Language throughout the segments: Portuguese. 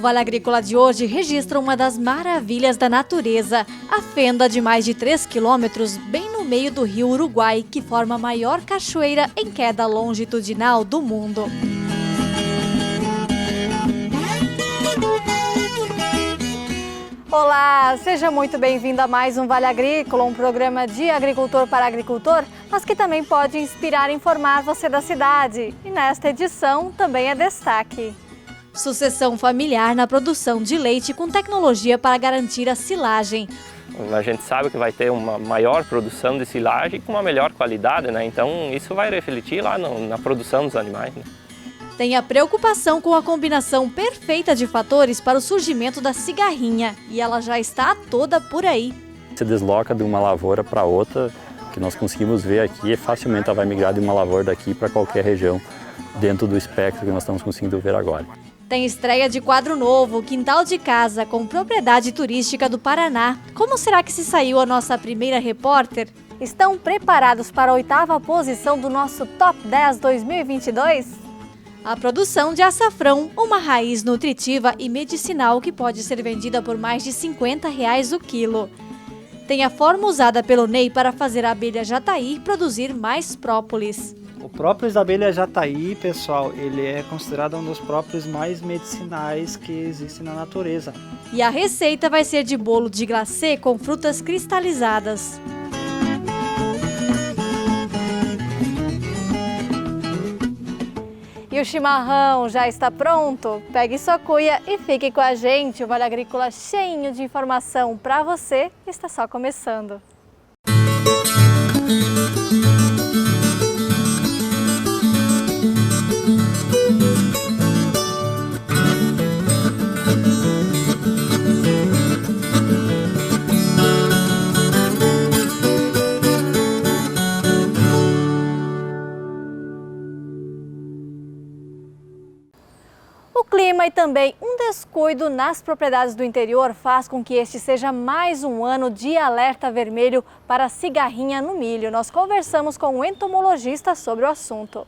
Vale Agrícola de hoje registra uma das maravilhas da natureza, a fenda de mais de 3 quilômetros bem no meio do rio Uruguai, que forma a maior cachoeira em queda longitudinal do mundo. Olá, seja muito bem-vindo a mais um Vale Agrícola, um programa de agricultor para agricultor, mas que também pode inspirar e informar você da cidade. E nesta edição também é destaque: sucessão familiar na produção de leite com tecnologia para garantir a silagem. A gente sabe que vai ter uma maior produção de silagem com uma melhor qualidade, né? Então isso vai refletir lá na produção dos animais, né? Tem a preocupação com a combinação perfeita de fatores para o surgimento da cigarrinha, e ela já está toda por aí. Se desloca de uma lavoura para outra, que nós conseguimos ver aqui, facilmente ela vai migrar de uma lavoura daqui para qualquer região dentro do espectro que nós estamos conseguindo ver agora. Tem estreia de quadro novo, quintal de casa, com propriedade turística do Paraná. Como será que se saiu a nossa primeira repórter? Estão preparados para a 8ª posição do nosso Top 10 2022? A produção de açafrão, uma raiz nutritiva e medicinal que pode ser vendida por mais de R$50 o quilo. Tem a forma usada pelo Ney para fazer a abelha jataí produzir mais própolis. O própolis da abelha jataí, pessoal, ele é considerado um dos própolis mais medicinais que existem na natureza. E a receita vai ser de bolo de glacê com frutas cristalizadas. E o chimarrão já está pronto? Pegue sua cuia e fique com a gente. O Vale Agrícola cheinho de informação para você está só começando. O clima e também um descuido nas propriedades do interior faz com que este seja mais um ano de alerta vermelho para a cigarrinha no milho. Nós conversamos com um entomologista sobre o assunto.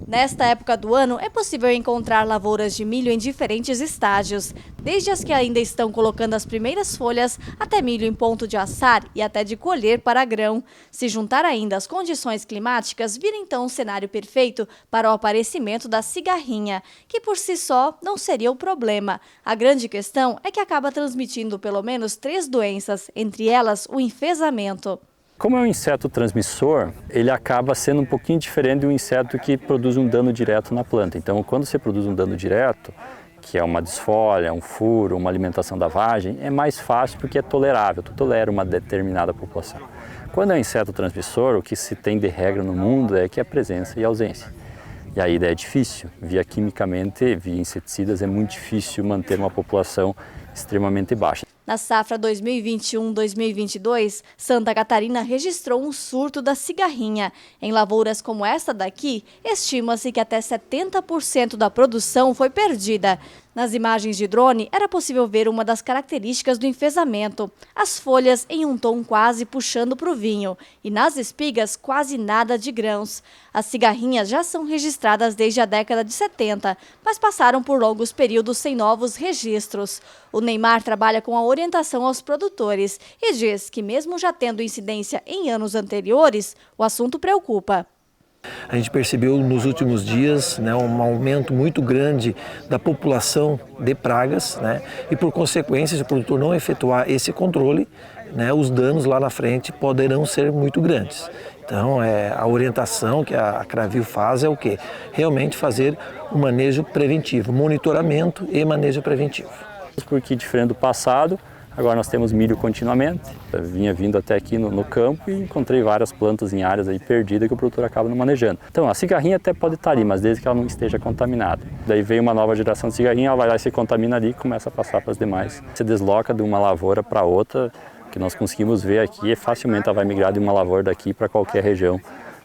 Nesta época do ano, é possível encontrar lavouras de milho em diferentes estágios, desde as que ainda estão colocando as primeiras folhas, até milho em ponto de assar e até de colher para grão. Se juntar ainda as condições climáticas, vira então um cenário perfeito para o aparecimento da cigarrinha, que por si só não seria o problema. A grande questão é que acaba transmitindo pelo menos 3 doenças, entre elas o enfesamento. Como é um inseto transmissor, ele acaba sendo um pouquinho diferente de um inseto que produz um dano direto na planta. Então, quando você produz um dano direto, que é uma desfolha, um furo, uma alimentação da vagem, é mais fácil porque é tolerável, tu tolera uma determinada população. Quando é um inseto transmissor, o que se tem de regra no mundo é que é presença e ausência. E aí é difícil, quimicamente, via inseticidas, é muito difícil manter uma população extremamente baixa. Na safra 2021-2022, Santa Catarina registrou um surto da cigarrinha. Em lavouras como esta daqui, estima-se que até 70% da produção foi perdida. Nas imagens de drone, era possível ver uma das características do enfesamento: as folhas em um tom quase puxando para o vinho e nas espigas quase nada de grãos. As cigarrinhas já são registradas desde a década de 70, mas passaram por longos períodos sem novos registros. O Neymar trabalha com a orientação aos produtores e diz que, mesmo já tendo incidência em anos anteriores, o assunto preocupa. A gente percebeu nos últimos dias, né, um aumento muito grande da população de pragas, né, e por consequência, se o produtor não efetuar esse controle, né, os danos lá na frente poderão ser muito grandes. Então, a orientação que a Cravil faz é o quê? Realmente fazer um manejo preventivo, monitoramento e manejo preventivo. Porque diferente do passado, agora nós temos milho continuamente. Eu vinha vindo até aqui no campo e encontrei várias plantas em áreas aí perdidas que o produtor acaba não manejando. Então a cigarrinha até pode estar ali, mas desde que ela não esteja contaminada. Daí veio uma nova geração de cigarrinha, ela vai lá e se contamina ali e começa a passar para as demais. Se desloca de uma lavoura para outra, que nós conseguimos ver aqui, facilmente ela vai migrar de uma lavoura daqui para qualquer região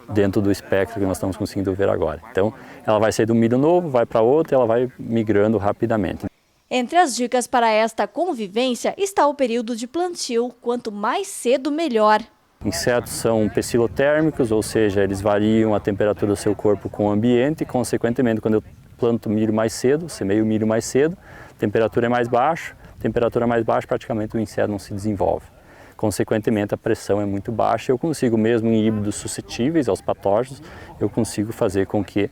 dentro do espectro que nós estamos conseguindo ver agora. Então ela vai sair do milho novo, vai para outro e ela vai migrando rapidamente. Entre as dicas para esta convivência está o período de plantio. Quanto mais cedo, melhor. Insetos são pecilotérmicos, ou seja, eles variam a temperatura do seu corpo com o ambiente e, consequentemente, quando eu planto milho mais cedo, semeio o milho mais cedo, temperatura é mais baixa, temperatura mais baixa, praticamente o inseto não se desenvolve. Consequentemente, a pressão é muito baixa. Eu consigo, mesmo em híbridos suscetíveis aos patógenos, eu consigo fazer com que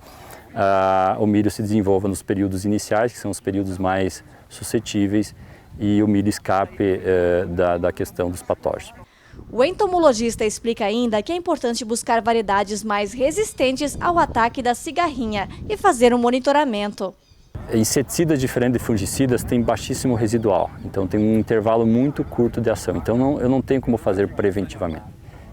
o milho se desenvolva nos períodos iniciais, que são os períodos mais suscetíveis, e o milho escape da questão dos patógenos. O entomologista explica ainda que é importante buscar variedades mais resistentes ao ataque da cigarrinha e fazer um monitoramento. Inseticidas diferentes de fungicidas têm baixíssimo residual, então tem um intervalo muito curto de ação, então eu não tenho como fazer preventivamente.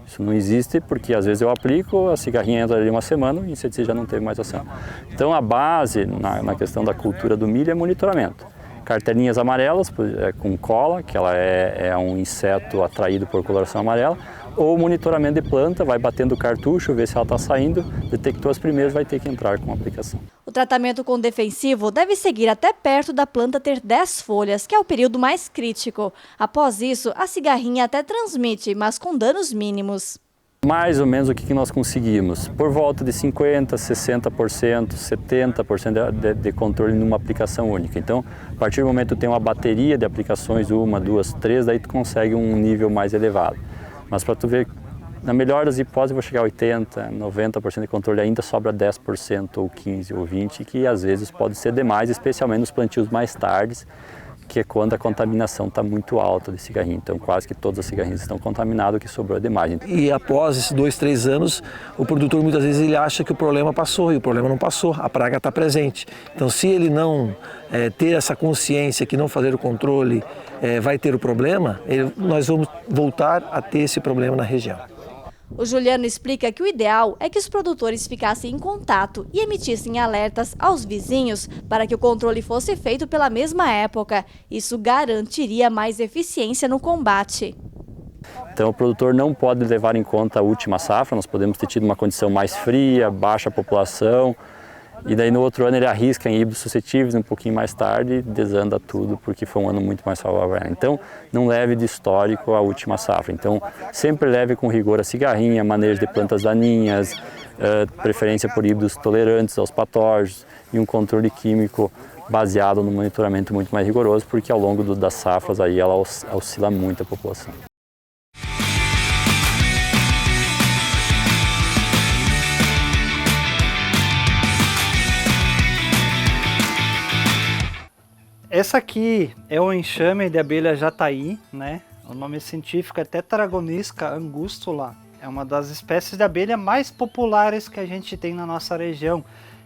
Isso não existe porque às vezes eu aplico, a cigarrinha entra ali uma semana e o inseticida já não teve mais ação. Então a base na questão da cultura do milho é monitoramento. Cartelinhas amarelas com cola, que ela é um inseto atraído por coloração amarela, ou monitoramento de planta, vai batendo o cartucho, vê se ela está saindo, detectou as primeiras, vai ter que entrar com a aplicação. O tratamento com defensivo deve seguir até perto da planta ter 10 folhas, que é o período mais crítico. Após isso, a cigarrinha até transmite, mas com danos mínimos. Mais ou menos o que nós conseguimos? Por volta de 50%, 60%, 70% de controle numa aplicação única. Então, a partir do momento que tem uma bateria de aplicações, 1, 2, 3, daí tu consegue um nível mais elevado. Mas para tu ver, na melhor das hipóteses, eu vou chegar a 80%, 90% de controle, ainda sobra 10% ou 15% ou 20%, que às vezes pode ser demais, especialmente nos plantios mais tardes, que é quando a contaminação está muito alta de cigarrinha. Então quase que todas as cigarrinhas estão contaminadas, o que sobrou é demais. E após esses 2, 3 anos, o produtor muitas vezes ele acha que o problema passou e o problema não passou, a praga está presente. Então se ele não ter essa consciência que não fazer o controle vai ter o problema, nós vamos voltar a ter esse problema na região. O Juliano explica que o ideal é que os produtores ficassem em contato e emitissem alertas aos vizinhos para que o controle fosse feito pela mesma época. Isso garantiria mais eficiência no combate. Então o produtor não pode levar em conta a última safra, nós podemos ter tido uma condição mais fria, baixa população, e daí no outro ano ele arrisca em híbridos suscetíveis, um pouquinho mais tarde desanda tudo porque foi um ano muito mais favorável. Então não leve de histórico a última safra. Então sempre leve com rigor a cigarrinha, manejo de plantas daninhas, preferência por híbridos tolerantes aos patógenos e um controle químico baseado no monitoramento muito mais rigoroso, porque ao longo das safras aí ela oscila muito a população. Essa aqui é o enxame de abelha jataí, né? O nome científico é Tetragonisca angustula. É uma das espécies de abelha mais populares que a gente tem na nossa região.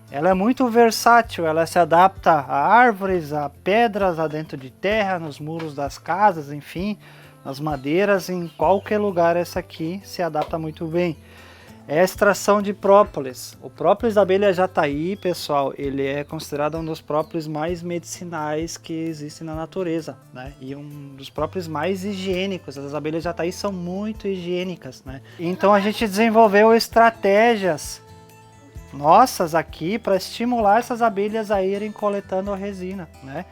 Ela é muito versátil, ela se adapta a árvores, a pedras, a dentro de terra, nos muros das casas, enfim, nas madeiras, em qualquer lugar essa aqui se adapta muito bem. É a extração de própolis. O própolis da abelha jataí, pessoal, ele é considerado um dos própolis mais medicinais que existem na natureza, né? E um dos própolis mais higiênicos. As abelhas jataí são muito higiênicas, né? Então a gente desenvolveu estratégias nossas aqui para estimular essas abelhas a irem coletando a resina, né?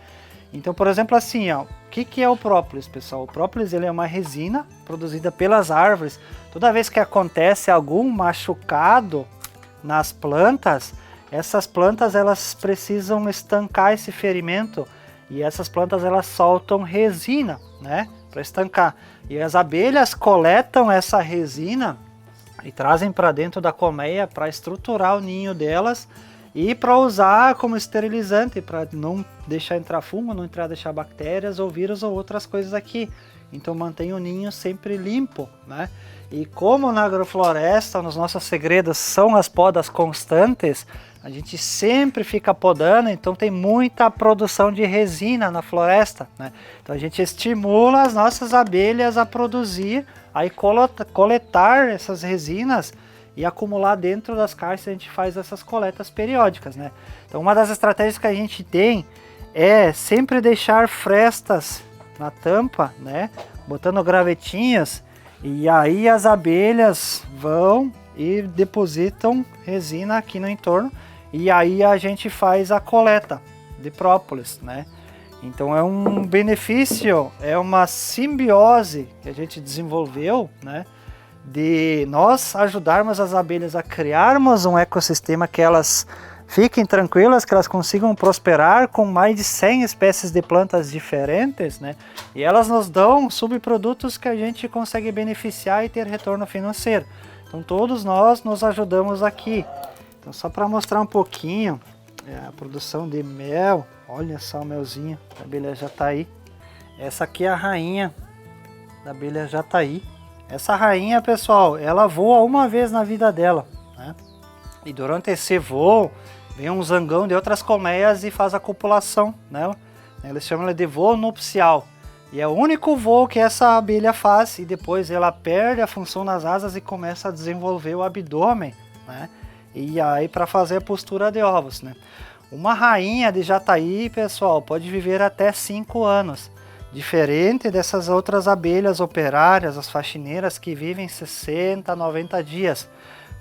Então, por exemplo, assim, ó, o que é o própolis, pessoal? O própolis ele é uma resina produzida pelas árvores. Toda vez que acontece algum machucado nas plantas, essas plantas elas precisam estancar esse ferimento e essas plantas elas soltam resina, né, para estancar. E as abelhas coletam essa resina e trazem para dentro da colmeia para estruturar o ninho delas e para usar como esterilizante, para não deixar entrar fungo, não deixar bactérias ou vírus ou outras coisas aqui. Então mantém o ninho sempre limpo, né? E como na agrofloresta, nos nossos segredos são as podas constantes, a gente sempre fica podando, então tem muita produção de resina na floresta, né? Então a gente estimula as nossas abelhas a produzir, aí coletar essas resinas e acumular dentro das caixas. A gente faz essas coletas periódicas, né? Então uma das estratégias que a gente tem é sempre deixar frestas na tampa, né? Botando gravetinhas, e aí as abelhas vão e depositam resina aqui no entorno, e aí a gente faz a coleta de própolis, né? Então é um benefício, é uma simbiose que a gente desenvolveu, né? De nós ajudarmos as abelhas a criarmos um ecossistema que elas fiquem tranquilas que elas consigam prosperar com mais de 100 espécies de plantas diferentes, né? E elas nos dão subprodutos que a gente consegue beneficiar e ter retorno financeiro. Então todos nós nos ajudamos aqui. Então só para mostrar um pouquinho a produção de mel, olha só o melzinho da abelha jataí. Essa aqui é a rainha da abelha jataí. Essa rainha, pessoal, ela voa uma vez na vida dela, né? E durante esse voo, vem um zangão de outras colmeias e faz a copulação nela. Eles chamam de voo nupcial. E é o único voo que essa abelha faz, e depois ela perde a função nas asas e começa a desenvolver o abdômen, né? E aí para fazer a postura de ovos, né? Uma rainha de jataí, pessoal, pode viver até 5 anos. Diferente dessas outras abelhas operárias, as faxineiras, que vivem 60, 90 dias.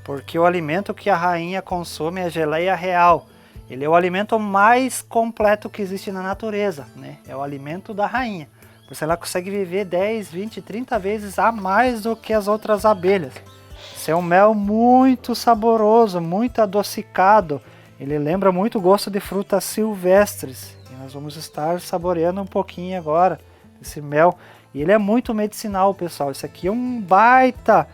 Porque o alimento que a rainha consome é a geleia real. Ele é o alimento mais completo que existe na natureza, né? É o alimento da rainha. Por isso ela consegue viver 10, 20, 30 vezes a mais do que as outras abelhas. Esse é um mel muito saboroso, muito adocicado. Ele lembra muito o gosto de frutas silvestres. E nós vamos estar saboreando um pouquinho agora esse mel. E ele é muito medicinal, pessoal. Isso aqui é um baita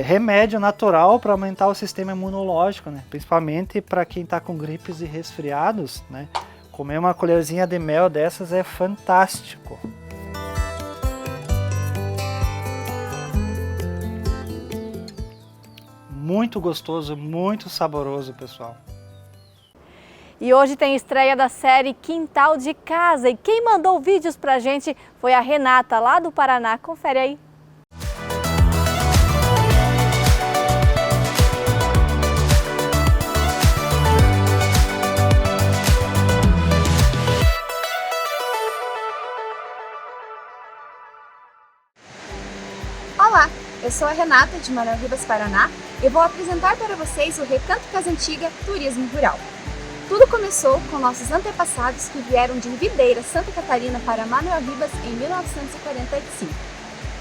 remédio natural para aumentar o sistema imunológico, né? Principalmente para quem está com gripes e resfriados, né? Comer uma colherzinha de mel dessas é fantástico. Muito gostoso, muito saboroso, pessoal. E hoje tem estreia da série Quintal de Casa. E quem mandou vídeos pra gente foi a Renata, lá do Paraná. Confere aí. Olá, eu sou a Renata de Manaus, Paraná, e vou apresentar para vocês o Recanto Casa Antiga Turismo Rural. Tudo começou com nossos antepassados que vieram de Videira, Santa Catarina para Manoel Ribas em 1945.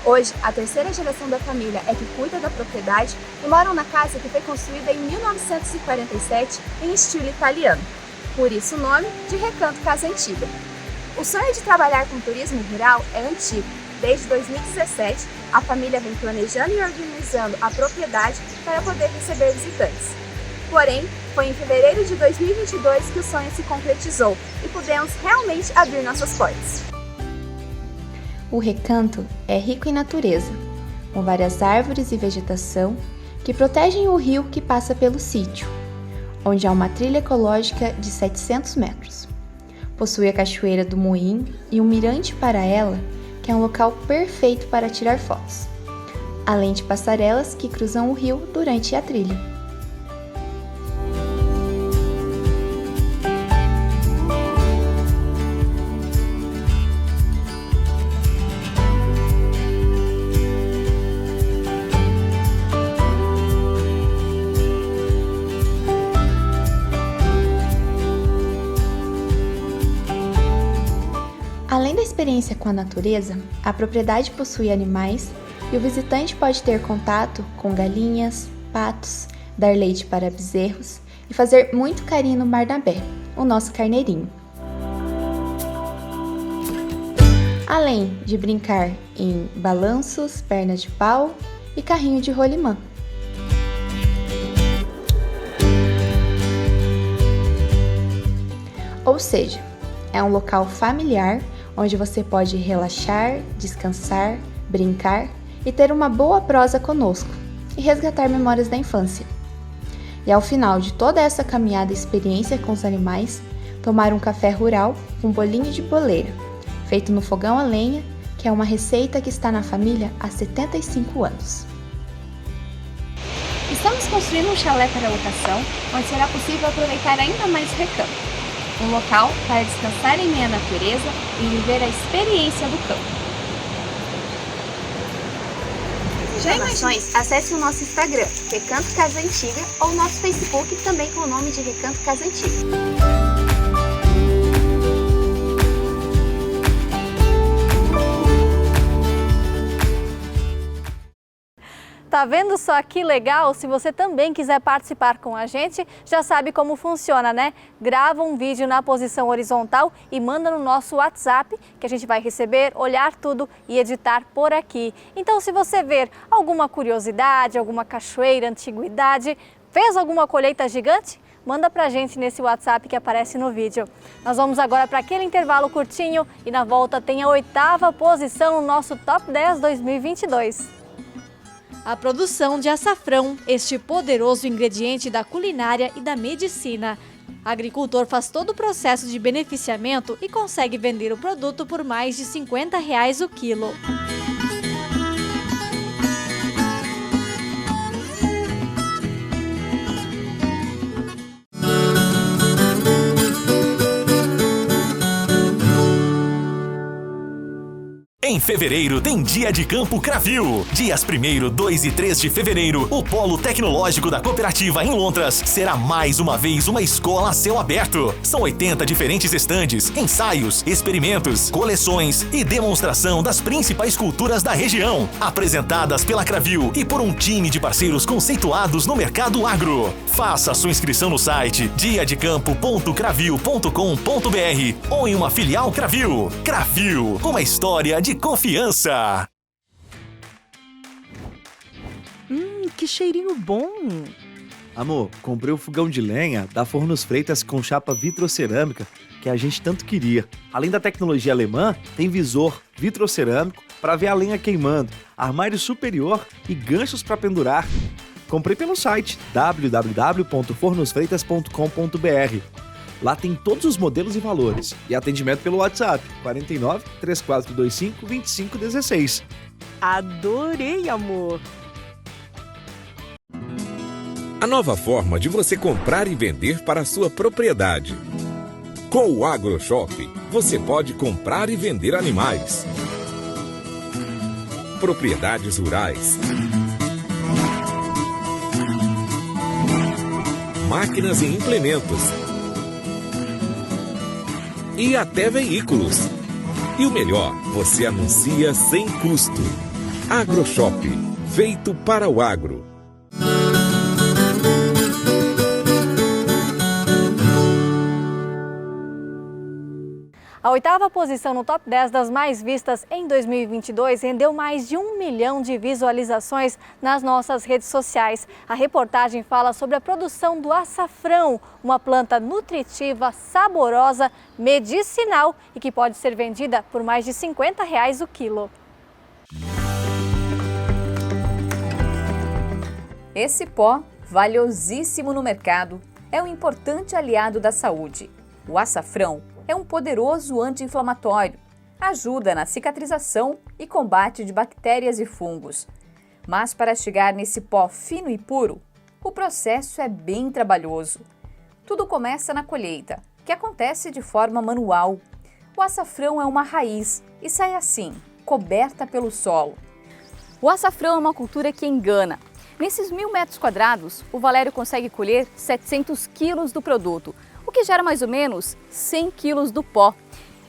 Hoje, a terceira geração da família é que cuida da propriedade e moram na casa que foi construída em 1947 em estilo italiano. Por isso o nome de Recanto Casa Antiga. O sonho de trabalhar com turismo rural é antigo. Desde 2017, a família vem planejando e organizando a propriedade para poder receber visitantes. Porém, foi em fevereiro de 2022 que o sonho se concretizou e pudemos realmente abrir nossas portas. O recanto é rico em natureza, com várias árvores e vegetação que protegem o rio que passa pelo sítio, onde há uma trilha ecológica de 700 metros. Possui a Cachoeira do Moinho e um mirante para ela, que é um local perfeito para tirar fotos, além de passarelas que cruzam o rio durante a trilha. Além da experiência com a natureza, a propriedade possui animais e o visitante pode ter contato com galinhas, patos, dar leite para bezerros e fazer muito carinho no Barnabé, o nosso carneirinho. Além de brincar em balanços, pernas de pau e carrinho de rolimã. Ou seja, é um local familiar onde você pode relaxar, descansar, brincar e ter uma boa prosa conosco e resgatar memórias da infância. E ao final de toda essa caminhada e experiência com os animais, tomar um café rural com bolinho de boleira, feito no fogão a lenha, que é uma receita que está na família há 75 anos. Estamos construindo um chalé para locação, onde será possível aproveitar ainda mais o recanto. Um local para descansar em meio à natureza e viver a experiência do campo. Já informações, acesse o nosso Instagram, Recanto Casa Antiga, ou o nosso Facebook, também com o nome de Recanto Casa Antiga. Tá vendo só que legal? Se você também quiser participar com a gente, já sabe como funciona, né? Grava um vídeo na posição horizontal e manda no nosso WhatsApp, que a gente vai receber, olhar tudo e editar por aqui. Então, se você ver alguma curiosidade, alguma cachoeira, antiguidade, fez alguma colheita gigante, manda pra gente nesse WhatsApp que aparece no vídeo. Nós vamos agora para aquele intervalo curtinho e na volta tem a 8ª posição no nosso Top 10 2022. A produção de açafrão, este poderoso ingrediente da culinária e da medicina. O agricultor faz todo o processo de beneficiamento e consegue vender o produto por mais de R$ 50 o quilo. Em fevereiro tem Dia de Campo Cravil. Dias 1º, 2 e 3 de fevereiro, o Polo Tecnológico da Cooperativa em Lontras será mais uma vez uma escola a céu aberto. São 80 diferentes estandes, ensaios, experimentos, coleções e demonstração das principais culturas da região, apresentadas pela Cravil e por um time de parceiros conceituados no mercado agro. Faça sua inscrição no site diadecampo.cravil.com.br ou em uma filial Cravil. Cravil, uma história de confiança. Que cheirinho bom! Amor, comprei o fogão de lenha da Fornos Freitas com chapa vitrocerâmica que a gente tanto queria. Além da tecnologia alemã, tem visor vitrocerâmico para ver a lenha queimando, armário superior e ganchos para pendurar. Comprei pelo site www.fornosfreitas.com.br. Lá tem todos os modelos e valores. E atendimento pelo WhatsApp, 49 3425 2516. Adorei, amor! A nova forma de você comprar e vender para a sua propriedade. Com o AgroShop, você pode comprar e vender animais, propriedades rurais, máquinas e implementos, e até veículos. E o melhor, você anuncia sem custo. AgroShop, feito para o agro. A 8ª posição no Top 10 das mais vistas em 2022 rendeu mais de 1 milhão de visualizações nas nossas redes sociais. A reportagem fala sobre a produção do açafrão, uma planta nutritiva, saborosa, medicinal e que pode ser vendida por mais de R$ 50 o quilo. Esse pó, valiosíssimo no mercado, é um importante aliado da saúde. O açafrão é um poderoso anti-inflamatório, ajuda na cicatrização e combate de bactérias e fungos. Mas para chegar nesse pó fino e puro, o processo é bem trabalhoso. Tudo começa na colheita, que acontece de forma manual. O açafrão é uma raiz e sai assim, coberta pelo solo. O açafrão é uma cultura que engana. Nesses 1.000 metros quadrados, o Valério consegue colher 700 quilos do produto, o que gera mais ou menos 100 quilos do pó.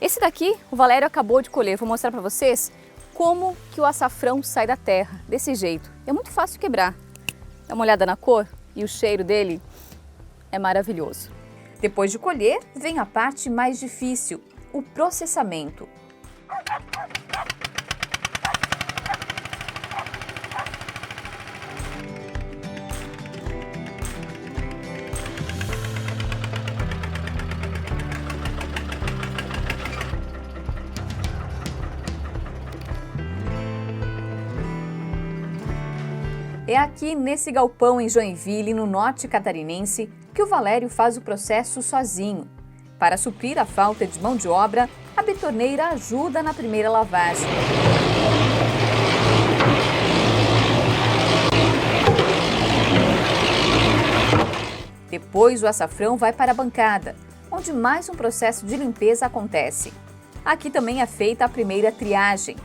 Esse daqui o Valério acabou de colher. Vou mostrar para vocês como que o açafrão sai da terra, desse jeito. É muito fácil quebrar. Dá uma olhada na cor e o cheiro dele é maravilhoso. Depois de colher, vem a parte mais difícil, o processamento. É aqui nesse galpão em Joinville, no norte catarinense, que o Valério faz o processo sozinho. Para suprir a falta de mão de obra, a betorneira ajuda na primeira lavagem. Depois o açafrão vai para a bancada, onde mais um processo de limpeza acontece. Aqui também é feita a primeira triagem.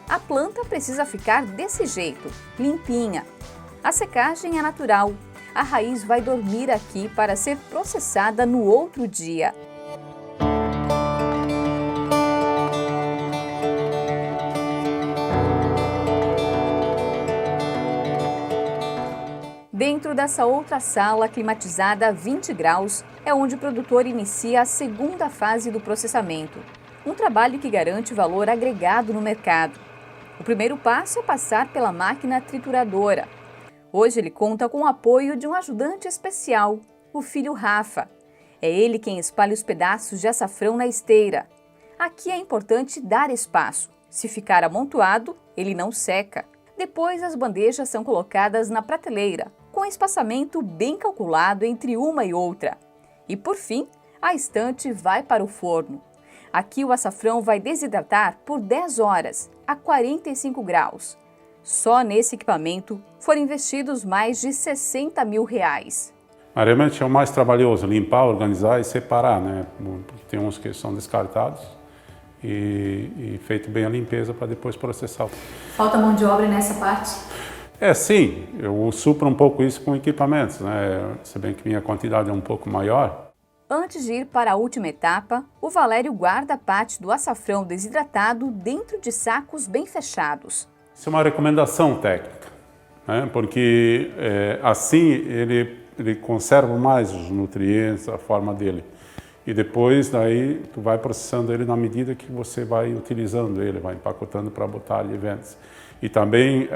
A planta precisa ficar desse jeito, limpinha. A secagem é natural. A raiz vai dormir aqui para ser processada no outro dia. Dentro dessa outra sala climatizada a 20 graus, é onde o produtor inicia a segunda fase do processamento. Um trabalho que garante valor agregado no mercado. O primeiro passo é passar pela máquina trituradora. Hoje ele conta com o apoio de um ajudante especial, o filho Rafa. É ele quem espalha os pedaços de açafrão na esteira. Aqui é importante dar espaço. Se ficar amontoado, ele não seca. Depois as bandejas são colocadas na prateleira, com espaçamento bem calculado entre uma e outra. E por fim, a estante vai para o forno. Aqui o açafrão vai desidratar por 10 horas, a 45 graus. Só nesse equipamento foram investidos mais de R$60 mil. Realmente é o mais trabalhoso, limpar, organizar e separar, né? Porque tem uns que são descartados e feito bem a limpeza para depois processar. Falta mão de obra nessa parte? Sim, eu supro um pouco isso com equipamentos, né? Se bem que minha quantidade é um pouco maior. Antes de ir para a última etapa, o Valério guarda parte do açafrão desidratado dentro de sacos bem fechados. Isso é uma recomendação técnica, né? Porque assim ele conserva mais os nutrientes, a forma dele. E depois daí tu vai processando ele na medida que você vai utilizando ele, vai empacotando para botar ali vendas. E também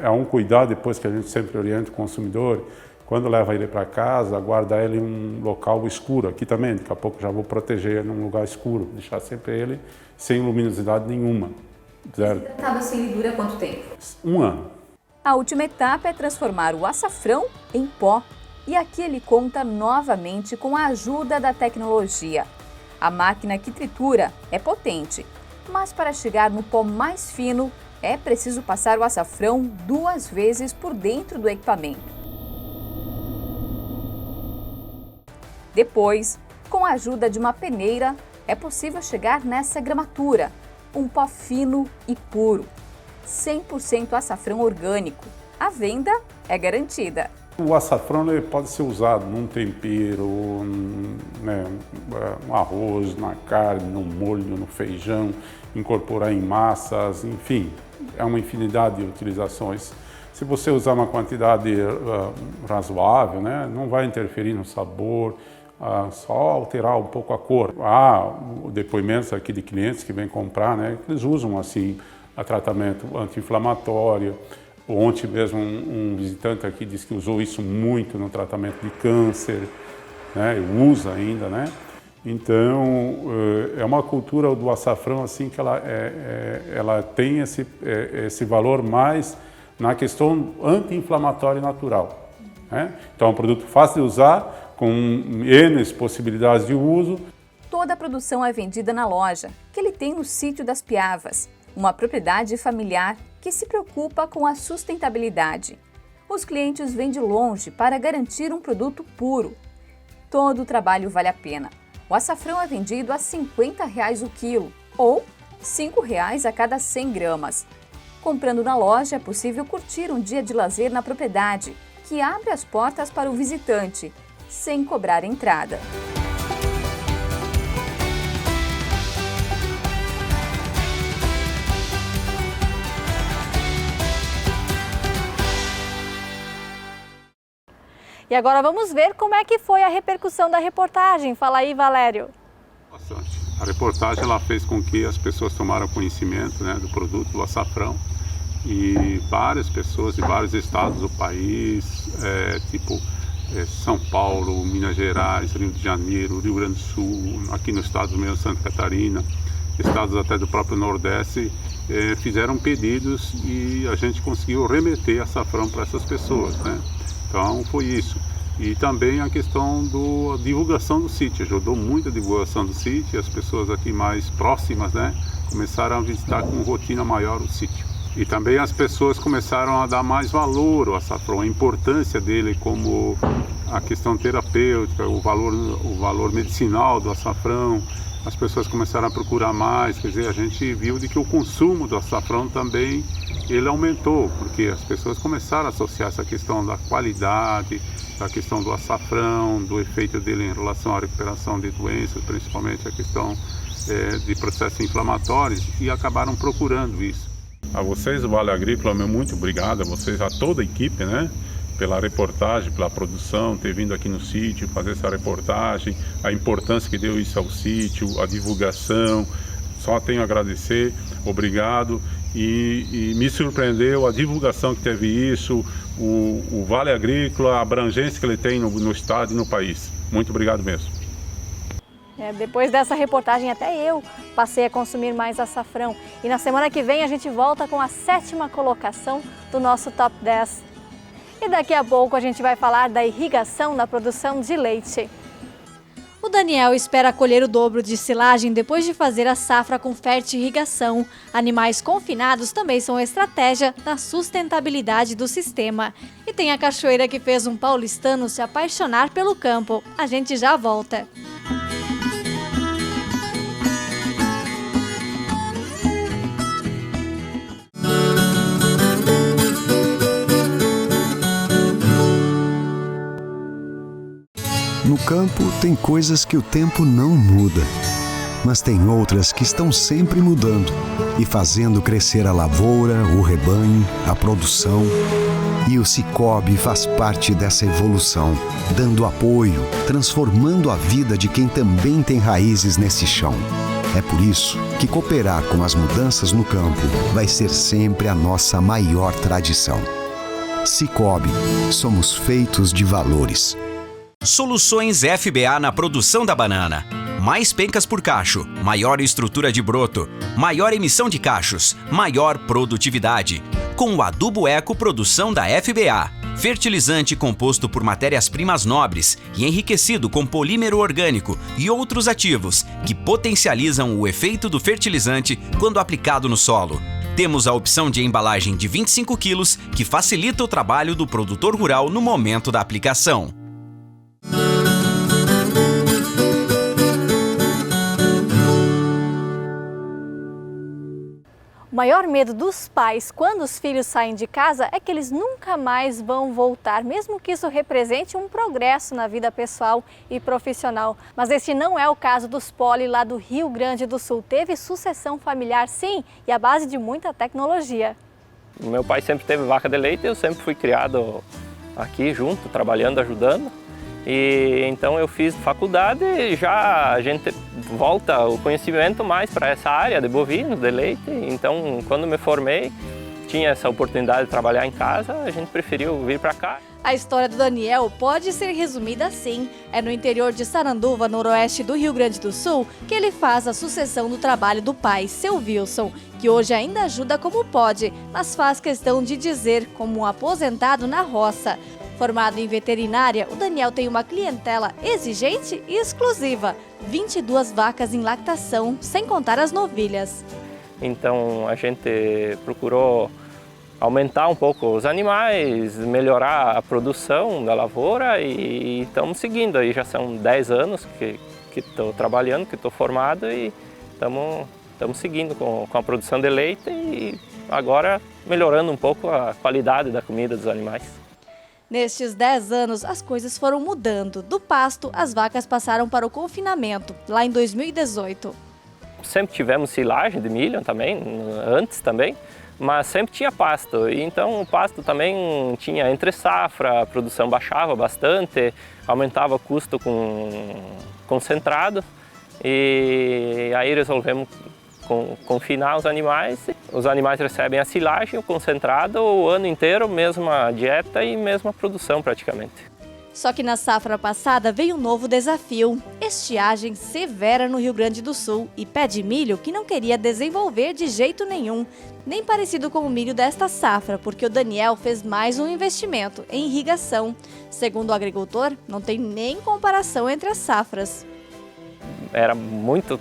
é um cuidado depois que a gente sempre orienta o consumidor, quando leva ele para casa, guardar ele em um local escuro. Aqui também, daqui a pouco já vou proteger ele num lugar escuro, deixar sempre ele sem luminosidade nenhuma. Zero. Desidratado assim ele dura quanto tempo? 1 ano. A última etapa é transformar o açafrão em pó. E aqui ele conta novamente com a ajuda da tecnologia. A máquina que tritura é potente, mas para chegar no pó mais fino, é preciso passar o açafrão 2 vezes por dentro do equipamento. Depois, com a ajuda de uma peneira, é possível chegar nessa gramatura, um pó fino e puro. 100% açafrão orgânico. A venda é garantida. O açafrão pode ser usado num tempero, né, no arroz, na carne, no molho, no feijão, incorporar em massas, enfim, é uma infinidade de utilizações. Se você usar uma quantidade razoável, né, não vai interferir no sabor, só alterar um pouco a cor. Há depoimentos aqui de clientes que vêm comprar, né, que eles usam assim a tratamento anti-inflamatório. Ontem mesmo um visitante aqui disse que usou isso muito no tratamento de câncer, né? Usa ainda, né? Então é uma cultura do açafrão assim que ela tem esse valor mais na questão anti-inflamatória natural, né? Então é um produto fácil de usar, com N possibilidades de uso. Toda a produção é vendida na loja, que ele tem no sítio das Piavas, uma propriedade familiar que se preocupa com a sustentabilidade. Os clientes vêm de longe para garantir um produto puro. Todo o trabalho vale a pena. O açafrão é vendido a R$50 o quilo, ou R$5 a cada 100 gramas. Comprando na loja é possível curtir um dia de lazer na propriedade, que abre as portas para o visitante, sem cobrar entrada. E agora vamos ver como é que foi a repercussão da reportagem. Fala aí, Valério. Bastante. A reportagem ela fez com que as pessoas tomaram conhecimento, né, do produto do açafrão, e várias pessoas de vários estados do país, São Paulo, Minas Gerais, Rio de Janeiro, Rio Grande do Sul, aqui no estado mesmo, Santa Catarina, estados até do próprio Nordeste, fizeram pedidos e a gente conseguiu remeter açafrão para essas pessoas, né? Então foi isso. E também a questão da divulgação do sítio, ajudou muito a divulgação do sítio, as pessoas aqui mais próximas, né, começaram a visitar com rotina maior o sítio. E também as pessoas começaram a dar mais valor ao açafrão, a importância dele como a questão terapêutica, o valor medicinal do açafrão. As pessoas começaram a procurar mais, quer dizer, a gente viu de que o consumo do açafrão também ele aumentou, porque as pessoas começaram a associar essa questão da qualidade, da questão do açafrão, do efeito dele em relação à recuperação de doenças, principalmente a questão de processos inflamatórios, e acabaram procurando isso. A vocês, o Vale Agrícola, muito obrigado a vocês, a toda a equipe, né, pela reportagem, pela produção, ter vindo aqui no sítio, fazer essa reportagem, a importância que deu isso ao sítio, a divulgação. Só tenho a agradecer, obrigado. E me surpreendeu a divulgação que teve isso, o Vale Agrícola, a abrangência que ele tem no estado e no país. Muito obrigado mesmo. Depois dessa reportagem até eu passei a consumir mais açafrão. E na semana que vem a gente volta com a 7ª colocação do nosso Top 10. E daqui a pouco a gente vai falar da irrigação na produção de leite. O Daniel espera colher o dobro de silagem depois de fazer a safra com fertirrigação. Animais confinados também são estratégia na sustentabilidade do sistema. E tem a cachoeira que fez um paulistano se apaixonar pelo campo. A gente já volta. No campo, tem coisas que o tempo não muda, mas tem outras que estão sempre mudando e fazendo crescer a lavoura, o rebanho, a produção. E o Sicoob faz parte dessa evolução, dando apoio, transformando a vida de quem também tem raízes nesse chão. É por isso que cooperar com as mudanças no campo vai ser sempre a nossa maior tradição. Sicoob, somos feitos de valores. Soluções FBA na produção da banana. Mais pencas por cacho, maior estrutura de broto, maior emissão de cachos, maior produtividade. Com o Adubo Eco Produção da FBA. Fertilizante composto por matérias-primas nobres e enriquecido com polímero orgânico e outros ativos que potencializam o efeito do fertilizante quando aplicado no solo. Temos a opção de embalagem de 25 quilos que facilita o trabalho do produtor rural no momento da aplicação. O maior medo dos pais quando os filhos saem de casa é que eles nunca mais vão voltar, mesmo que isso represente um progresso na vida pessoal e profissional. Mas este não é o caso dos Poli lá do Rio Grande do Sul. Teve sucessão familiar, sim, e à base de muita tecnologia. Meu pai sempre teve vaca de leite, eu sempre fui criado aqui junto, trabalhando, ajudando. E então eu fiz faculdade e já a gente volta o conhecimento mais para essa área de bovinos, de leite. Então, quando me formei, tinha essa oportunidade de trabalhar em casa, a gente preferiu vir para cá. A história do Daniel pode ser resumida assim. É no interior de Saranduva, noroeste do Rio Grande do Sul, que ele faz a sucessão do trabalho do pai, seu Wilson, que hoje ainda ajuda como pode, mas faz questão de dizer como um aposentado na roça. Formado em veterinária, o Daniel tem uma clientela exigente e exclusiva. 22 vacas em lactação, sem contar as novilhas. Então a gente procurou aumentar um pouco os animais, melhorar a produção da lavoura e estamos seguindo. Aí já são 10 anos que estou trabalhando, que estou formado e estamos seguindo com a produção de leite e agora melhorando um pouco a qualidade da comida dos animais. Nestes 10 anos, as coisas foram mudando. Do pasto, as vacas passaram para o confinamento, lá em 2018. Sempre tivemos silagem de milho também, antes também, mas sempre tinha pasto. E então o pasto também tinha entre safra, a produção baixava bastante, aumentava o custo com concentrado. E aí resolvemos confinar os animais. Os animais recebem a silagem, o concentrado, o ano inteiro, mesma dieta e mesma produção praticamente. Só que na safra passada veio um novo desafio, estiagem severa no Rio Grande do Sul e pé de milho que não queria desenvolver de jeito nenhum, nem parecido com o milho desta safra, porque o Daniel fez mais um investimento em irrigação. Segundo o agricultor, não tem nem comparação entre as safras. Era muito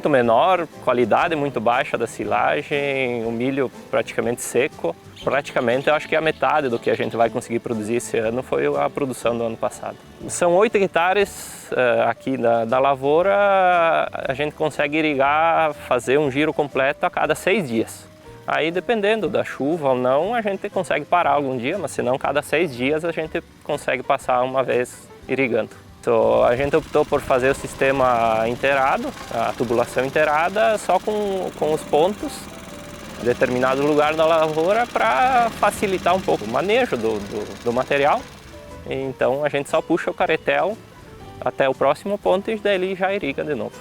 menor, qualidade muito baixa da silagem, o milho praticamente seco. Praticamente, eu acho que a metade do que a gente vai conseguir produzir esse ano foi a produção do ano passado. São 8 hectares aqui da lavoura, a gente consegue irrigar, fazer um giro completo a cada 6 dias. Aí, dependendo da chuva ou não, a gente consegue parar algum dia, mas se não, cada 6 dias a gente consegue passar uma vez irrigando. Então, a gente optou por fazer o sistema inteirado, a tubulação inteirada, só com os pontos. determinado lugar da lavoura para facilitar um pouco o manejo do material. Então a gente só puxa o caretel até o próximo ponto e daí ele já irriga de novo.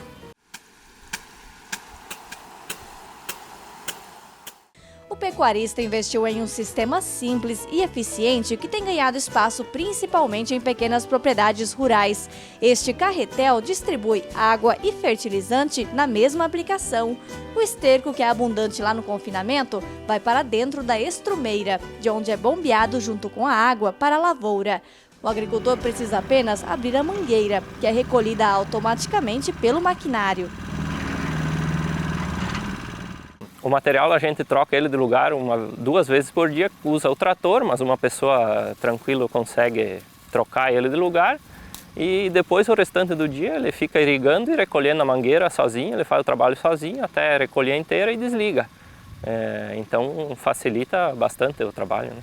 O pecuarista investiu em um sistema simples e eficiente que tem ganhado espaço principalmente em pequenas propriedades rurais. Este carretel distribui água e fertilizante na mesma aplicação. O esterco, que é abundante lá no confinamento, vai para dentro da estrumeira, de onde é bombeado junto com a água para a lavoura. O agricultor precisa apenas abrir a mangueira, que é recolhida automaticamente pelo maquinário. O material a gente troca ele de lugar 2 vezes por dia, usa o trator, mas uma pessoa tranquila consegue trocar ele de lugar. E depois o restante do dia ele fica irrigando e recolhendo a mangueira sozinho, ele faz o trabalho sozinho até recolher inteira e desliga. Então facilita bastante o trabalho, né?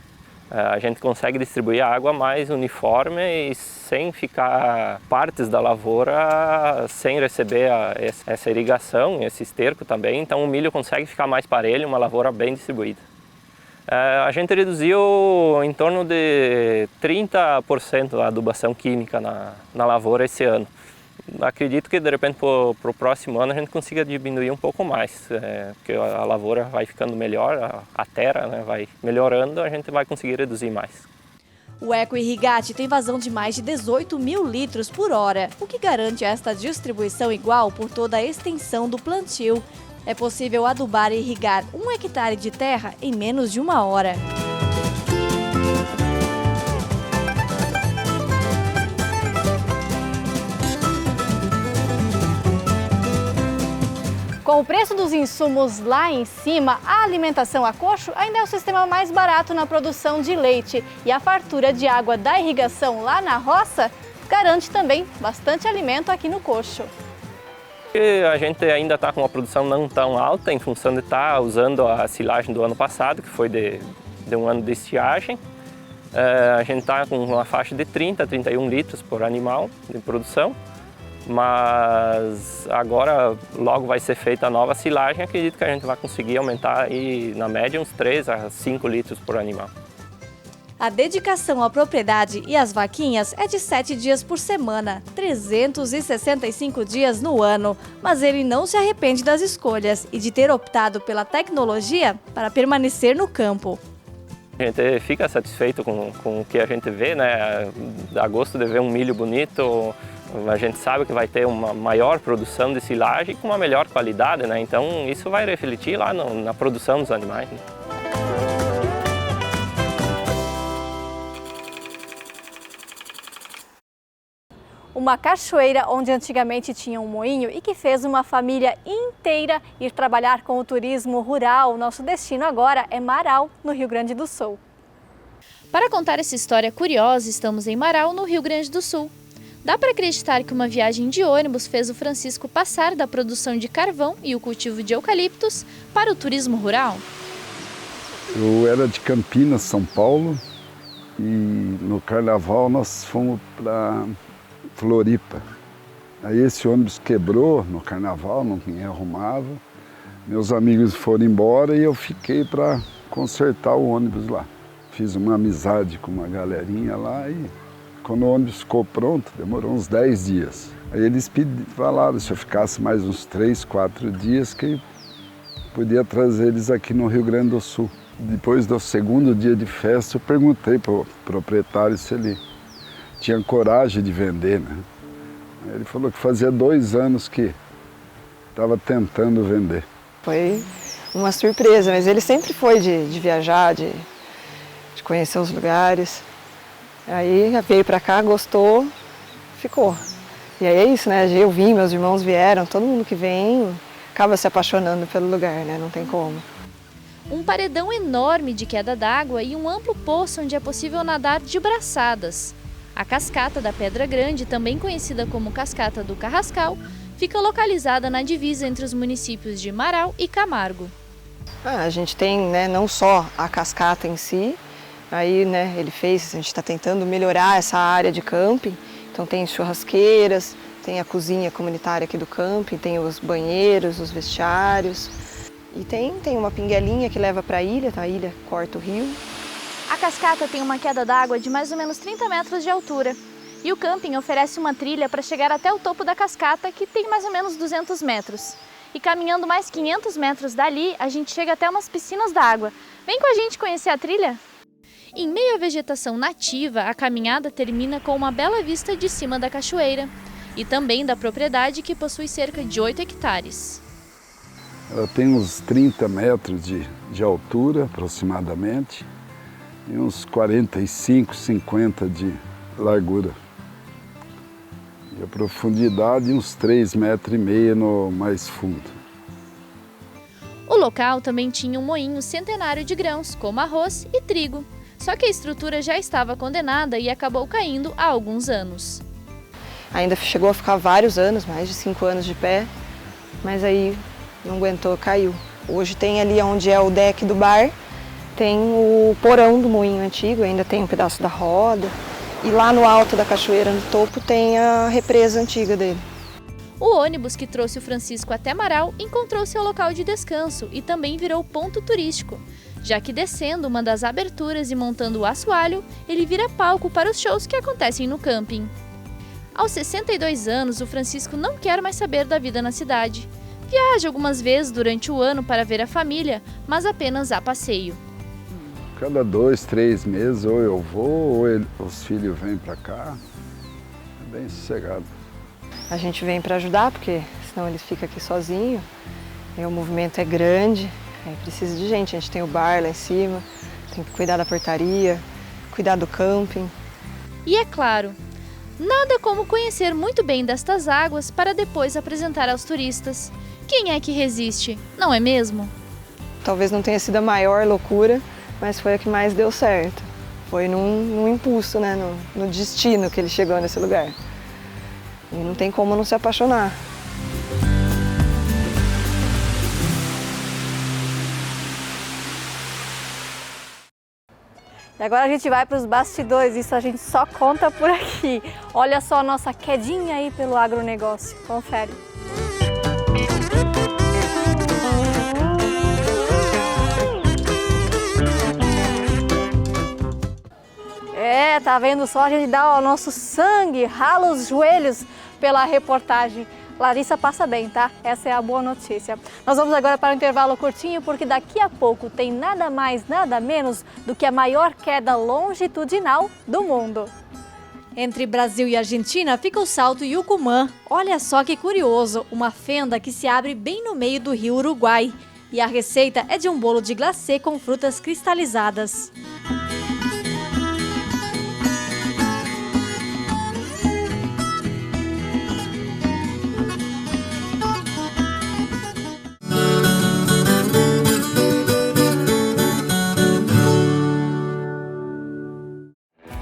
A gente consegue distribuir a água mais uniforme e sem ficar partes da lavoura sem receber essa irrigação, esse esterco também. Então o milho consegue ficar mais parelho, uma lavoura bem distribuída. A gente reduziu em torno de 30% a adubação química na lavoura esse ano. Acredito que de repente para o próximo ano a gente consiga diminuir um pouco mais, porque a lavoura vai ficando melhor, a terra, né, vai melhorando, a gente vai conseguir reduzir mais. O eco-irrigate tem vazão de mais de 18 mil litros por hora, o que garante esta distribuição igual por toda a extensão do plantio. É possível adubar e irrigar 1 hectare de terra em menos de 1 hora. Com o preço dos insumos lá em cima, a alimentação a coxo ainda é o sistema mais barato na produção de leite. E a fartura de água da irrigação lá na roça garante também bastante alimento aqui no coxo. A gente ainda está com uma produção não tão alta em função de estar usando a silagem do ano passado, que foi de um ano de estiagem. A gente está com uma faixa de 30 a 31 litros por animal de produção. Mas agora logo vai ser feita a nova silagem, acredito que a gente vai conseguir aumentar aí, na média uns 3 a 5 litros por animal. A dedicação à propriedade e às vaquinhas é de 7 dias por semana, 365 dias no ano. Mas ele não se arrepende das escolhas e de ter optado pela tecnologia para permanecer no campo. A gente fica satisfeito com o que a gente vê, né? Dá gosto de ver um milho bonito. A gente sabe que vai ter uma maior produção de silagem com uma melhor qualidade, né? Então isso vai refletir lá na produção dos animais, né? Uma cachoeira onde antigamente tinha um moinho e que fez uma família inteira ir trabalhar com o turismo rural. Nosso destino agora é Marau, no Rio Grande do Sul. Para contar essa história curiosa, estamos em Marau, no Rio Grande do Sul. Dá para acreditar que uma viagem de ônibus fez o Francisco passar da produção de carvão e o cultivo de eucaliptos para o turismo rural? Eu era de Campinas, São Paulo, e no carnaval nós fomos para Floripa. Aí esse ônibus quebrou no carnaval, ninguém arrumava. Meus amigos foram embora e eu fiquei para consertar o ônibus lá. Fiz uma amizade com uma galerinha lá e quando o ônibus ficou pronto, demorou uns 10 dias. Aí eles falaram se eu ficasse mais uns 3, 4 dias que podia trazer eles aqui no Rio Grande do Sul. Depois do segundo dia de festa, eu perguntei para o proprietário se ele tinha coragem de vender, né? Ele falou que fazia 2 anos que estava tentando vender. Foi uma surpresa, mas ele sempre foi de viajar, de conhecer os lugares. Aí veio para cá, gostou, ficou. E aí é isso, né? Eu vim, meus irmãos vieram, todo mundo que vem acaba se apaixonando pelo lugar, né? Não tem como. Um paredão enorme de queda d'água e um amplo poço onde é possível nadar de braçadas. A cascata da Pedra Grande, também conhecida como Cascata do Carrascal, fica localizada na divisa entre os municípios de Marau e Camargo. A gente tem, né, não só a cascata em si, aí, né, a gente está tentando melhorar essa área de camping, então tem churrasqueiras, tem a cozinha comunitária aqui do camping, tem os banheiros, os vestiários. E tem uma pinguelinha que leva para a ilha, tá? A ilha corta o rio. A cascata tem uma queda d'água de mais ou menos 30 metros de altura. E o camping oferece uma trilha para chegar até o topo da cascata, que tem mais ou menos 200 metros. E caminhando mais 500 metros dali, a gente chega até umas piscinas d'água. Vem com a gente conhecer a trilha? Em meio à vegetação nativa, a caminhada termina com uma bela vista de cima da cachoeira. E também da propriedade, que possui cerca de 8 hectares. Ela tem uns 30 metros de altura, aproximadamente, e uns 45, 50 de largura. E a profundidade, uns 3,5 metros no mais fundo. O local também tinha um moinho centenário de grãos, como arroz e trigo. Só que a estrutura já estava condenada e acabou caindo há alguns anos. Ainda chegou a ficar vários anos, mais de 5 anos de pé, mas aí não aguentou, caiu. Hoje tem ali onde é o deck do bar, tem o porão do moinho antigo, ainda tem um pedaço da roda. E lá no alto da cachoeira, no topo, tem a represa antiga dele. O ônibus que trouxe o Francisco até Marau encontrou seu local de descanso e também virou ponto turístico, já que descendo uma das aberturas e montando o assoalho, ele vira palco para os shows que acontecem no camping. Aos 62 anos, o Francisco não quer mais saber da vida na cidade. Viaja algumas vezes durante o ano para ver a família, mas apenas a passeio. Cada 2, 3 meses, ou eu vou, ou os filhos vêm para cá. É bem sossegado. A gente vem para ajudar, porque senão ele fica aqui sozinho. E o movimento é grande, aí precisa de gente. A gente tem o bar lá em cima, tem que cuidar da portaria, cuidar do camping. E é claro, nada como conhecer muito bem destas águas para depois apresentar aos turistas. Quem é que resiste, não é mesmo? Talvez não tenha sido a maior loucura, mas foi a que mais deu certo. Foi num impulso, né? No destino que ele chegou nesse lugar. E não tem como não se apaixonar. E agora a gente vai para os bastidores, isso a gente só conta por aqui. Olha só a nossa quedinha aí pelo agronegócio, confere. Tá vendo só? A gente dá o nosso sangue, rala os joelhos pela reportagem. Larissa passa bem, tá? Essa é a boa notícia. Nós vamos agora para um intervalo curtinho, porque daqui a pouco tem nada mais, nada menos do que a maior queda longitudinal do mundo. Entre Brasil e Argentina fica o Salto Yucumã. Olha só que curioso, uma fenda que se abre bem no meio do rio Uruguai. E a receita é de um bolo de glacê com frutas cristalizadas.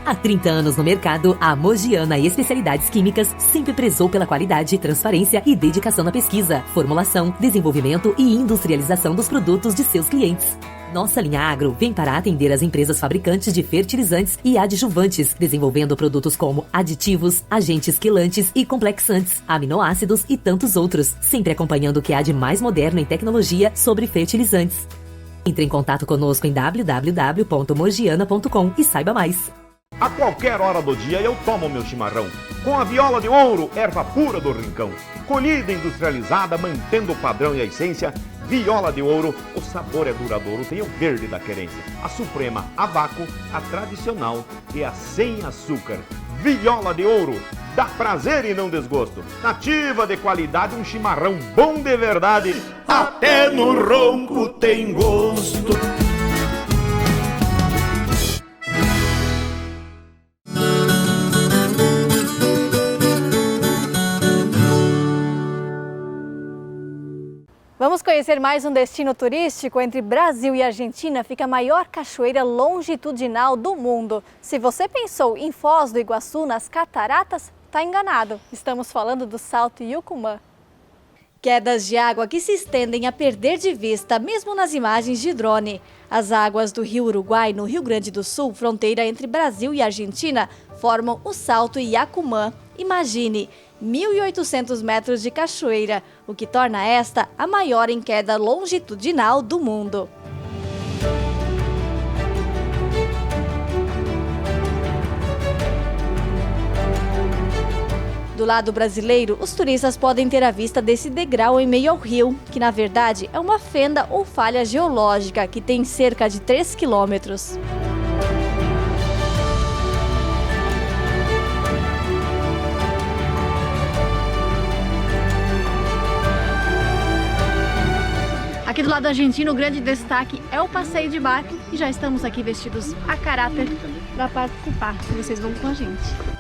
Há 30 anos no mercado, a Mogiana Especialidades Químicas sempre prezou pela qualidade, transparência e dedicação na pesquisa, formulação, desenvolvimento e industrialização dos produtos de seus clientes. Nossa linha Agro vem para atender as empresas fabricantes de fertilizantes e adjuvantes, desenvolvendo produtos como aditivos, agentes quelantes e complexantes, aminoácidos e tantos outros, sempre acompanhando o que há de mais moderno em tecnologia sobre fertilizantes. Entre em contato conosco em www.mogiana.com e saiba mais. A qualquer hora do dia eu tomo meu chimarrão, com a viola de ouro, erva pura do rincão. Colhida e industrializada, mantendo o padrão e a essência, viola de ouro, o sabor é duradouro, tem o verde da querência. A suprema, a vácuo, a tradicional e a sem açúcar. Viola de ouro, dá prazer e não desgosto. Nativa de qualidade, um chimarrão bom de verdade, até no ronco tem gosto. Vamos conhecer mais um destino turístico. Entre Brasil e Argentina fica a maior cachoeira longitudinal do mundo. Se você pensou em Foz do Iguaçu, nas cataratas, está enganado. Estamos falando do Salto Yucumã. Quedas de água que se estendem a perder de vista, mesmo nas imagens de drone. As águas do rio Uruguai, no Rio Grande do Sul, fronteira entre Brasil e Argentina, formam o Salto Yucumã. Imagine, 1.800 metros de cachoeira, o que torna esta a maior em queda longitudinal do mundo. Do lado brasileiro, os turistas podem ter a vista desse degrau em meio ao rio, que na verdade é uma fenda ou falha geológica que tem cerca de 3 quilômetros. Aqui do lado argentino, o grande destaque é o passeio de barco e já estamos aqui vestidos a caráter para participar. Vocês vão com a gente.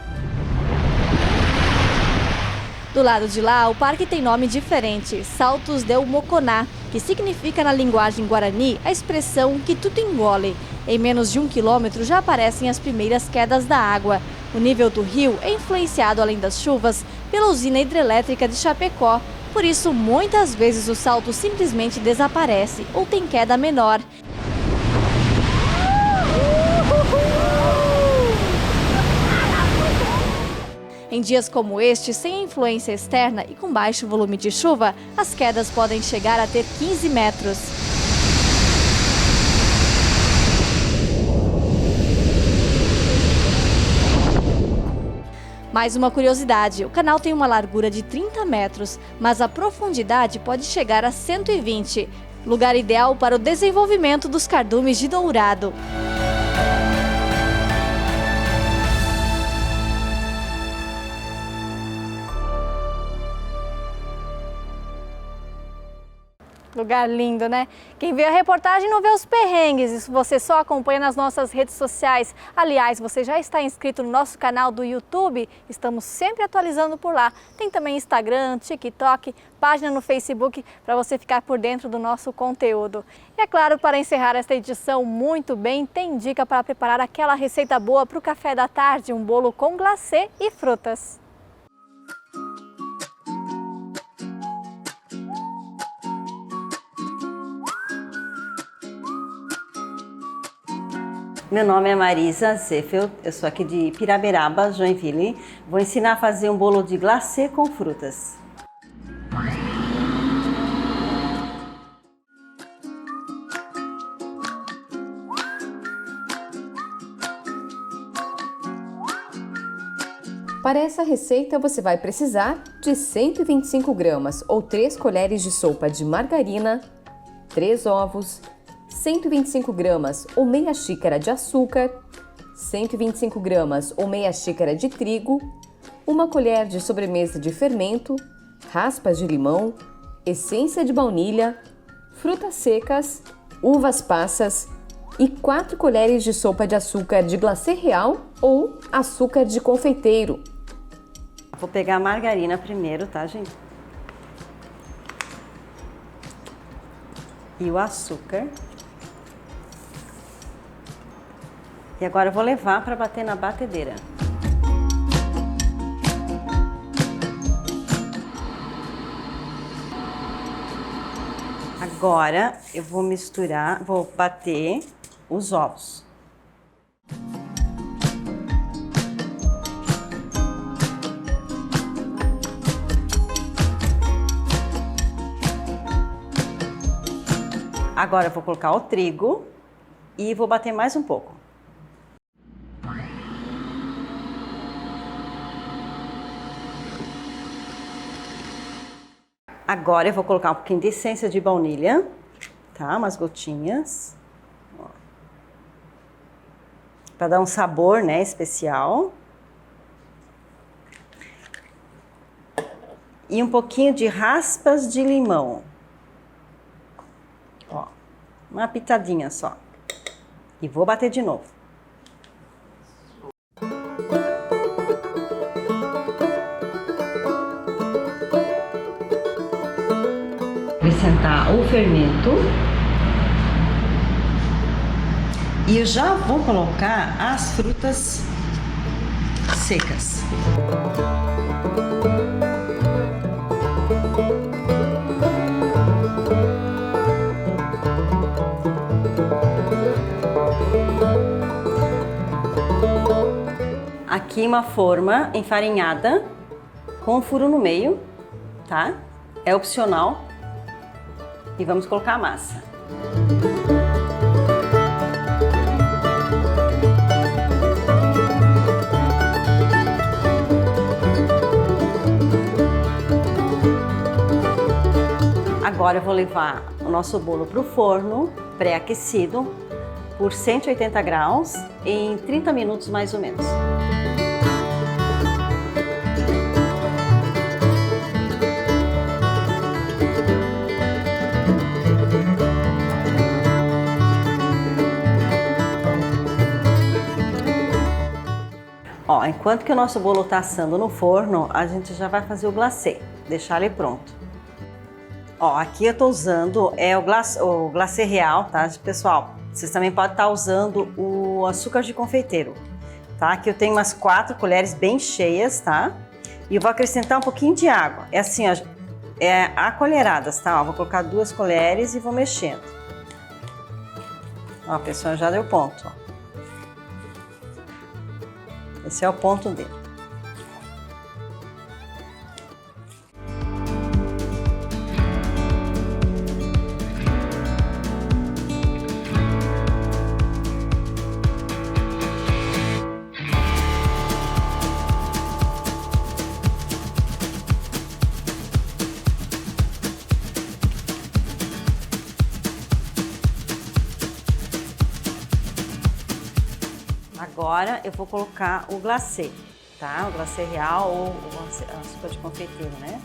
Do lado de lá, o parque tem nome diferente, Saltos del Moconá, que significa na linguagem guarani a expressão que tudo engole. Em menos de 1 quilômetro já aparecem as primeiras quedas da água. O nível do rio é influenciado, além das chuvas, pela usina hidrelétrica de Chapecó. Por isso, muitas vezes o salto simplesmente desaparece ou tem queda menor. Em dias como este, sem influência externa e com baixo volume de chuva, as quedas podem chegar a ter 15 metros. Mais uma curiosidade, o canal tem uma largura de 30 metros, mas a profundidade pode chegar a 120, lugar ideal para o desenvolvimento dos cardumes de dourado. Lugar lindo, né? Quem vê a reportagem não vê os perrengues, isso você só acompanha nas nossas redes sociais. Aliás, você já está inscrito no nosso canal do YouTube? Estamos sempre atualizando por lá. Tem também Instagram, TikTok, página no Facebook para você ficar por dentro do nosso conteúdo. E é claro, para encerrar esta edição muito bem, tem dica para preparar aquela receita boa para o café da tarde, um bolo com glacê e frutas. Meu nome é Marisa Zeffel, eu sou aqui de Piraberaba, Joinville. Vou ensinar a fazer um bolo de glacê com frutas. Para essa receita você vai precisar de 125 gramas ou 3 colheres de sopa de margarina, 3 ovos, 125 gramas ou meia xícara de açúcar, 125 gramas ou meia xícara de trigo, 1 colher de sobremesa de fermento, raspas de limão, essência de baunilha, frutas secas, uvas passas e 4 colheres de sopa de açúcar de glacê real ou açúcar de confeiteiro. Vou pegar a margarina primeiro, tá, gente? E o açúcar. E agora eu vou levar para bater na batedeira. Agora eu vou misturar, vou bater os ovos. Agora eu vou colocar o trigo e vou bater mais um pouco. Agora eu vou colocar um pouquinho de essência de baunilha, tá? Umas gotinhas. Para dar um sabor, né, especial. E um pouquinho de raspas de limão. Ó, uma pitadinha só. E vou bater de novo. Acrescentar o fermento. E eu já vou colocar as frutas secas. Aqui uma forma enfarinhada com um furo no meio, tá? É opcional. E vamos colocar a massa. Agora eu vou levar o nosso bolo para o forno pré-aquecido por 180 graus em 30 minutos mais ou menos. Ó, enquanto que o nosso bolo está assando no forno, a gente já vai fazer o glacê, deixar ele pronto. Ó, aqui eu tô usando o glacê real, tá, pessoal? Vocês também podem estar usando o açúcar de confeiteiro, tá? Aqui eu tenho umas 4 colheres bem cheias, tá? E eu vou acrescentar um pouquinho de água. É assim, ó, a colheradas, tá? Ó, vou colocar 2 colheres e vou mexendo. Ó, pessoal, já deu ponto, ó. Esse é o ponto dele. Agora eu vou colocar o glacê, tá? O glacê real ou o açúcar de confeiteiro, né?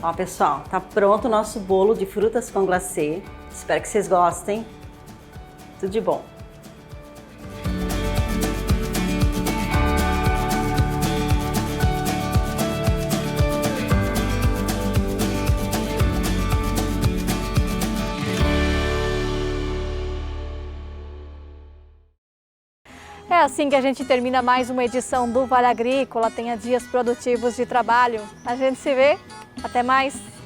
Ó, pessoal, tá pronto o nosso bolo de frutas com glacê. Espero que vocês gostem. Tudo de bom. É assim que a gente termina mais uma edição do Vale Agrícola. Tenha dias produtivos de trabalho. A gente se vê. Até mais.